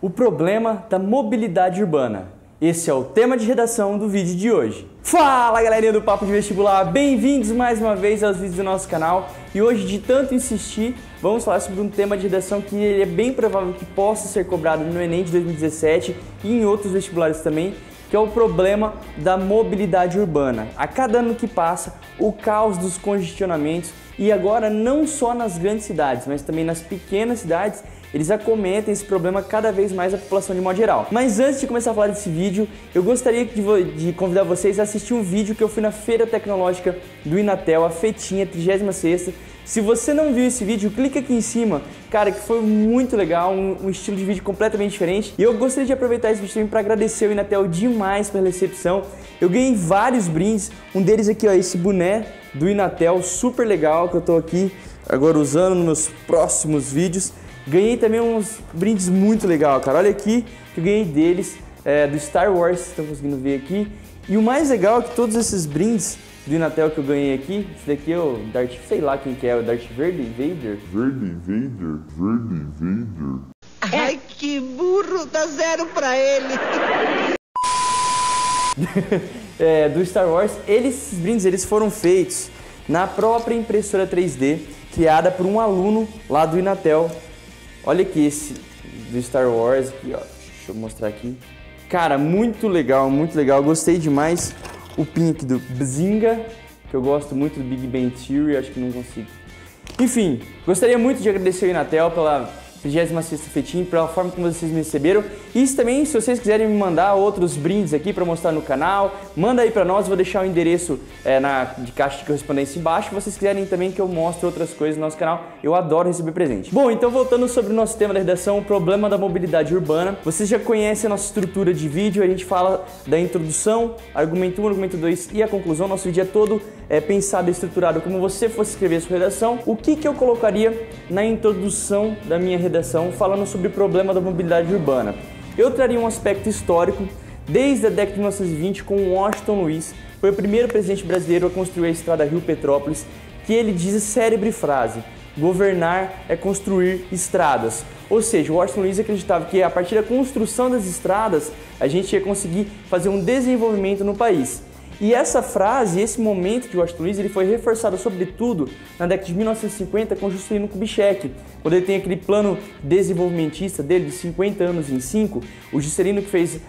O problema da mobilidade urbana. Esse é o tema de redação do vídeo de hoje. Fala galerinha do Papo de Vestibular, bem-vindos mais uma vez aos vídeos do nosso canal. E hoje, de tanto insistir, vamos falar sobre um tema de redação que ele é bem provável que possa ser cobrado no Enem de 2017 e em outros vestibulares também, que é o problema da mobilidade urbana. A cada ano que passa, o caos dos congestionamentos, e agora não só nas grandes cidades, mas também nas pequenas cidades, eles acometem esse problema cada vez mais a população de modo geral. Mas antes de começar a falar desse vídeo, eu gostaria de convidar vocês a assistir um vídeo que eu fui na Feira Tecnológica do Inatel, a Fetinha 36ª. Se você não viu esse vídeo, clica aqui em cima, cara, que foi muito legal, um estilo de vídeo completamente diferente. E eu gostaria de aproveitar esse vídeo também para agradecer o Inatel demais pela recepção. Eu ganhei vários brindes, um deles aqui, ó, esse boné do Inatel, super legal, que eu tô aqui agora usando nos meus próximos vídeos. Ganhei também uns brindes muito legais, cara. Olha aqui que eu ganhei deles, do Star Wars, estão conseguindo ver aqui. E o mais legal é que todos esses brindes do Inatel que eu ganhei aqui, esse daqui é o Darth, sei lá quem que é, o Darth Vader. Ai, que burro, dá 0 pra ele. Do Star Wars, esses brindes eles foram feitos na própria impressora 3D, criada por um aluno lá do Inatel. Olha aqui esse do Star Wars, aqui, ó. Deixa eu mostrar aqui. Cara, muito legal, gostei demais. O pin aqui do Bzinga, que eu gosto muito do Big Bang Theory, acho que não consigo. Enfim, gostaria muito de agradecer ao Inatel pela 36ª Fetinha, pela forma como vocês me receberam. E também, se vocês quiserem me mandar outros brindes aqui para mostrar no canal, manda aí para nós, vou deixar o endereço de caixa de correspondência embaixo. Se vocês quiserem também que eu mostre outras coisas no nosso canal, eu adoro receber presente. Bom, então voltando sobre o nosso tema da redação, o problema da mobilidade urbana. Vocês já conhecem a nossa estrutura de vídeo, a gente fala da introdução, argumento 1, argumento 2 e a conclusão. Nosso vídeo é todo pensado e estruturado como você fosse escrever a sua redação. O que eu colocaria na introdução da minha redação falando sobre o problema da mobilidade urbana? Eu traria um aspecto histórico desde a década de 1920 com Washington Luiz, foi o primeiro presidente brasileiro a construir a estrada Rio-Petrópolis, que ele diz a célebre frase: governar é construir estradas. Ou seja, Washington Luiz acreditava que a partir da construção das estradas a gente ia conseguir fazer um desenvolvimento no país. E essa frase, esse momento de Washington Luiz, ele foi reforçado sobretudo na década de 1950 com Juscelino Kubitschek, quando ele tem aquele plano desenvolvimentista dele de 50 anos em 5, o Juscelino que fez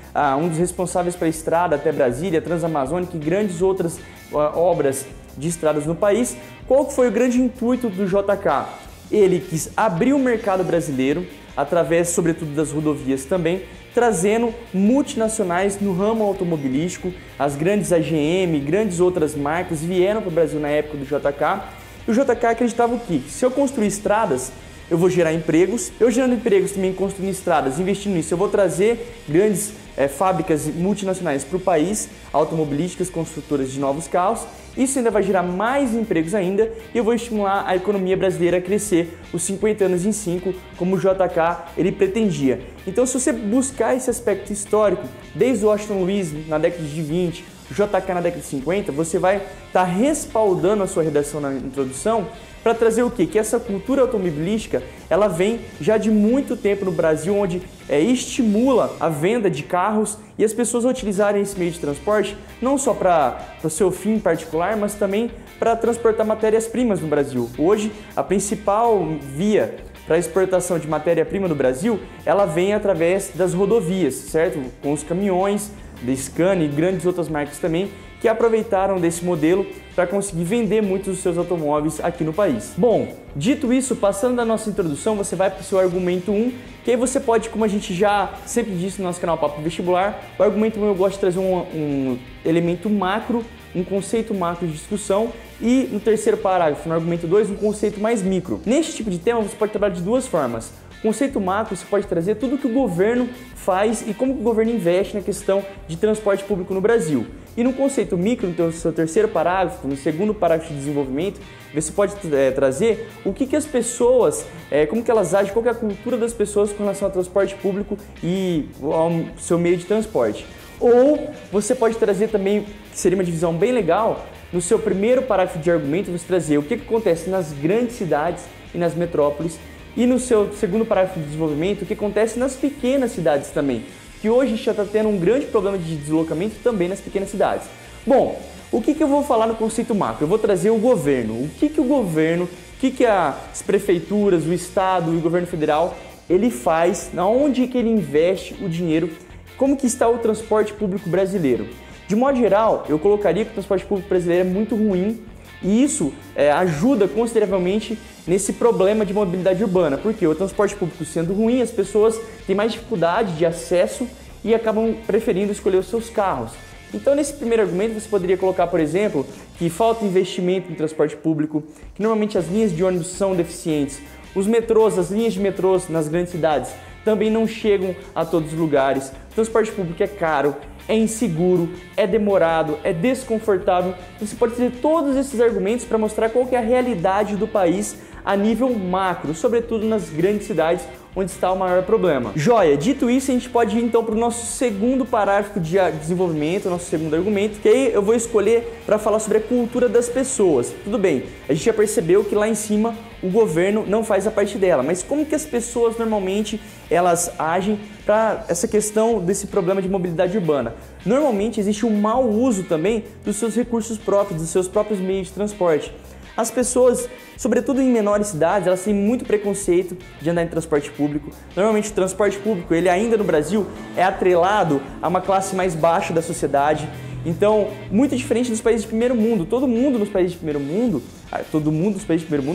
um dos responsáveis pela estrada até Brasília, Transamazônica e grandes outras obras de estradas no país. Qual que foi o grande intuito do JK? Ele quis abrir o mercado brasileiro, através sobretudo das rodovias também, trazendo multinacionais no ramo automobilístico. As grandes AGM, grandes outras marcas vieram para o Brasil na época do JK. E o JK acreditava o quê? Se eu construir estradas, eu vou gerar empregos. Eu gerando empregos também, construindo estradas, investindo nisso, eu vou trazer grandes fábricas multinacionais para o país, automobilísticas, construtoras de novos carros. Isso ainda vai gerar mais empregos ainda e eu vou estimular a economia brasileira a crescer os 50 anos em 5, como o JK ele pretendia. Então, se você buscar esse aspecto histórico, desde o Washington Luiz na década de 20, o JK na década de 50, você vai estar respaldando a sua redação na introdução para trazer o quê? Que essa cultura automobilística, ela vem já de muito tempo no Brasil, onde estimula a venda de carros e as pessoas utilizarem esse meio de transporte não só para o seu fim particular, mas também para transportar matérias-primas no Brasil. Hoje, a principal via para a exportação de matéria-prima no Brasil, ela vem através das rodovias, certo? Com os caminhões da Scania e grandes outras marcas também, que aproveitaram desse modelo para conseguir vender muitos dos seus automóveis aqui no país. Bom, dito isso, passando da nossa introdução, você vai para o seu argumento 1, que aí você pode, como a gente já sempre disse no nosso canal Papo Vestibular, o argumento 1 eu gosto de trazer um elemento macro, um conceito macro de discussão, e no terceiro parágrafo, no argumento 2, um conceito mais micro. Neste tipo de tema, você pode trabalhar de duas formas. Conceito macro, você pode trazer tudo que o governo faz e como o governo investe na questão de transporte público no Brasil. E no conceito micro, no seu terceiro parágrafo, no segundo parágrafo de desenvolvimento, você pode trazer o que as pessoas, como que elas agem, qual que é a cultura das pessoas com relação ao transporte público e ao seu meio de transporte. Ou você pode trazer também, que seria uma divisão bem legal, no seu primeiro parágrafo de argumento, você trazer o que acontece nas grandes cidades e nas metrópoles E no seu segundo parágrafo de desenvolvimento, o que acontece nas pequenas cidades também, que hoje já está tendo um grande problema de deslocamento também nas pequenas cidades. Bom, o que eu vou falar no conceito macro? Eu vou trazer o governo. O que o governo, o que as prefeituras, o estado e o governo federal, ele faz, onde que ele investe o dinheiro, como que está o transporte público brasileiro. De modo geral, eu colocaria que o transporte público brasileiro é muito ruim e isso ajuda consideravelmente nesse problema de mobilidade urbana, porque o transporte público sendo ruim, as pessoas têm mais dificuldade de acesso e acabam preferindo escolher os seus carros. Então, nesse primeiro argumento, você poderia colocar, por exemplo, que falta investimento em transporte público, que normalmente as linhas de ônibus são deficientes, os metrôs, as linhas de metrôs nas grandes cidades também não chegam a todos os lugares, o transporte público é caro, é inseguro, é demorado, é desconfortável. Você pode ter todos esses argumentos para mostrar qual que é a realidade do país a nível macro, sobretudo nas grandes cidades, onde está o maior problema. Joia, dito isso, a gente pode ir então para o nosso segundo parágrafo de desenvolvimento, nosso segundo argumento, que aí eu vou escolher para falar sobre a cultura das pessoas. Tudo bem, a gente já percebeu que lá em cima o governo não faz a parte dela, mas como que as pessoas normalmente elas agem para essa questão desse problema de mobilidade urbana? Normalmente existe um mau uso também dos seus recursos próprios, dos seus próprios meios de transporte. As pessoas, sobretudo em menores cidades, elas têm muito preconceito de andar em transporte público. Normalmente o transporte público, ele ainda no Brasil, é atrelado a uma classe mais baixa da sociedade. Então, muito diferente dos países de primeiro mundo. Todo mundo nos países de primeiro mundo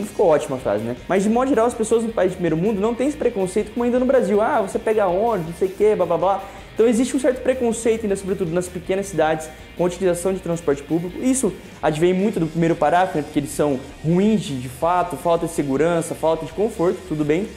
ficou ótima a frase, né? Mas de modo geral, as pessoas no país de primeiro mundo não têm esse preconceito como ainda no Brasil. Ah, você pega ônibus, não sei o que, blá blá blá. Então existe um certo preconceito ainda, sobretudo nas pequenas cidades, com a utilização de transporte público. Isso advém muito do primeiro parágrafo, né, porque eles são ruins de fato, falta de segurança, falta de conforto, tudo bem.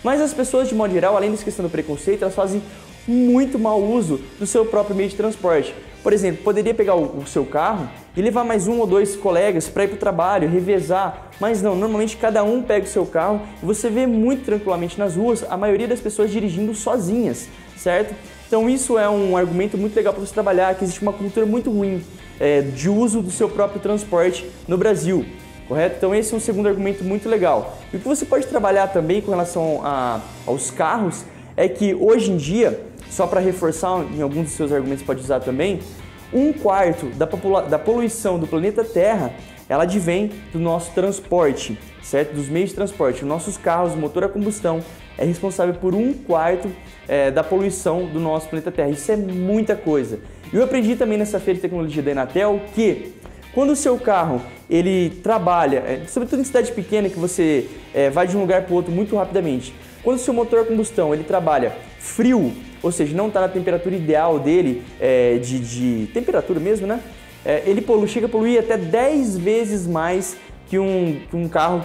Mas as pessoas, de modo geral, além dessa questão do preconceito, elas fazem muito mau uso do seu próprio meio de transporte. Por exemplo, poderia pegar o seu carro e levar mais um ou dois colegas para ir para o trabalho, revezar, mas não, normalmente cada um pega o seu carro e você vê muito tranquilamente nas ruas a maioria das pessoas dirigindo sozinhas, certo? Então isso é um argumento muito legal para você trabalhar, que existe uma cultura muito ruim de uso do seu próprio transporte no Brasil, correto? Então esse é um segundo argumento muito legal. E o que você pode trabalhar também com relação aos carros é que hoje em dia, só para reforçar em alguns dos seus argumentos pode usar também, 1/4 da poluição do planeta Terra, ela advém do nosso transporte, certo? Dos meios de transporte. Os nossos carros, motor a combustão, é responsável por 1/4 da poluição do nosso planeta Terra. Isso é muita coisa. E eu aprendi também nessa feira de tecnologia da Inatel que quando o seu carro ele trabalha, sobretudo em cidade pequena que você vai de um lugar para o outro muito rapidamente, quando o seu motor a combustão ele trabalha frio, ou seja, não está na temperatura ideal dele, de temperatura mesmo, né? Ele chega a poluir até 10 vezes mais que um carro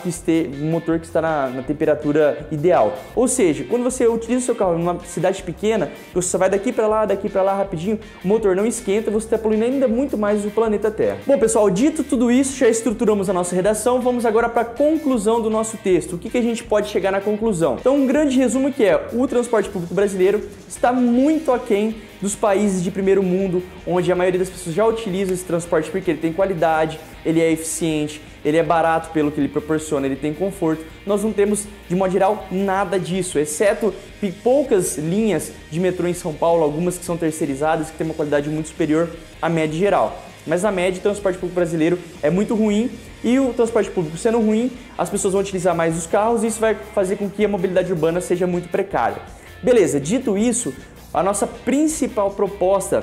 um motor que está na temperatura ideal. Ou seja, quando você utiliza o seu carro em uma cidade pequena, você só vai daqui para lá rapidinho, o motor não esquenta, você está poluindo ainda muito mais o planeta Terra. Bom, pessoal, dito tudo isso, já estruturamos a nossa redação, vamos agora para a conclusão do nosso texto. O que a gente pode chegar na conclusão? Então, um grande resumo que é: o transporte público brasileiro está muito aquém dos países de primeiro mundo, onde a maioria das pessoas já utiliza esse transporte porque ele tem qualidade, ele é eficiente, ele é barato pelo que ele proporciona, ele tem conforto. Nós não temos, de modo geral, nada disso, exceto poucas linhas de metrô em São Paulo, algumas que são terceirizadas, que têm uma qualidade muito superior à média geral. Mas na média, o transporte público brasileiro é muito ruim e o transporte público sendo ruim, as pessoas vão utilizar mais os carros e isso vai fazer com que a mobilidade urbana seja muito precária. Beleza, dito isso, a nossa principal proposta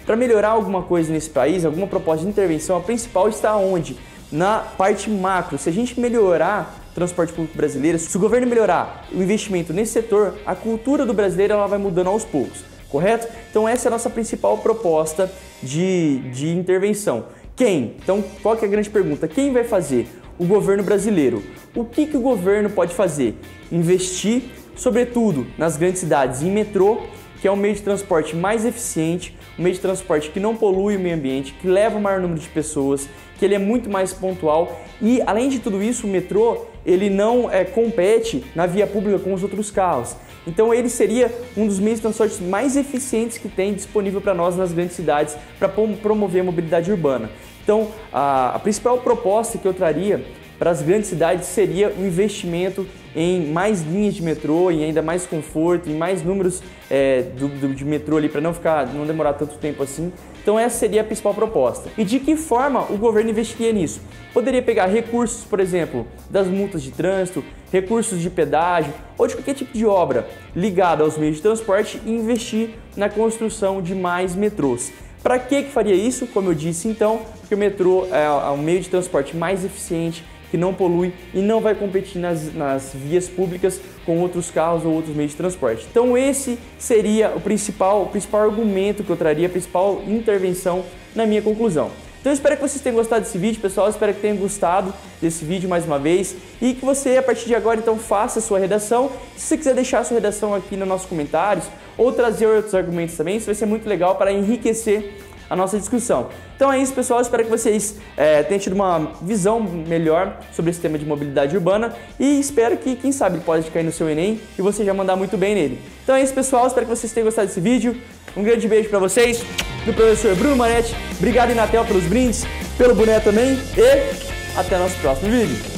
para melhorar alguma coisa nesse país, alguma proposta de intervenção, a principal está onde? Na parte macro. Se a gente melhorar o transporte público brasileiro, se o governo melhorar o investimento nesse setor, a cultura do brasileiro ela vai mudando aos poucos, correto? Então essa é a nossa principal proposta de intervenção. Quem? Então qual que é a grande pergunta? Quem vai fazer? O governo brasileiro. O que o governo pode fazer? Investir, sobretudo nas grandes cidades, em metrô, que é um meio de transporte mais eficiente, um meio de transporte que não polui o meio ambiente, que leva o maior número de pessoas, que ele é muito mais pontual e, além de tudo isso, o metrô ele não compete na via pública com os outros carros. Então ele seria um dos meios de transporte mais eficientes que tem disponível para nós nas grandes cidades para promover a mobilidade urbana. Então a principal proposta que eu traria para as grandes cidades seria um investimento em mais linhas de metrô, em ainda mais conforto, em mais números de metrô ali para não demorar tanto tempo assim. Então essa seria a principal proposta. E de que forma o governo investiria nisso? Poderia pegar recursos, por exemplo, das multas de trânsito, recursos de pedágio ou de qualquer tipo de obra ligada aos meios de transporte e investir na construção de mais metrôs. Para que faria isso? Como eu disse então, porque o metrô é um meio de transporte mais eficiente, que não polui e não vai competir nas vias públicas com outros carros ou outros meios de transporte. Então esse seria o principal argumento que eu traria, a principal intervenção na minha conclusão. Então eu espero que vocês tenham gostado desse vídeo, pessoal, eu espero que tenham gostado desse vídeo mais uma vez e que você, a partir de agora, então, faça a sua redação. Se você quiser deixar a sua redação aqui nos nossos comentários ou trazer outros argumentos também, isso vai ser muito legal para enriquecer a nossa discussão. Então é isso, pessoal, espero que vocês tenham tido uma visão melhor sobre esse tema de mobilidade urbana e espero que, quem sabe, pode cair no seu Enem e você já mandar muito bem nele. Então é isso, pessoal, espero que vocês tenham gostado desse vídeo. Um grande beijo para vocês, do professor Bruno Manetti. Obrigado, Inatel, pelos brindes, pelo boné também e até nosso próximo vídeo.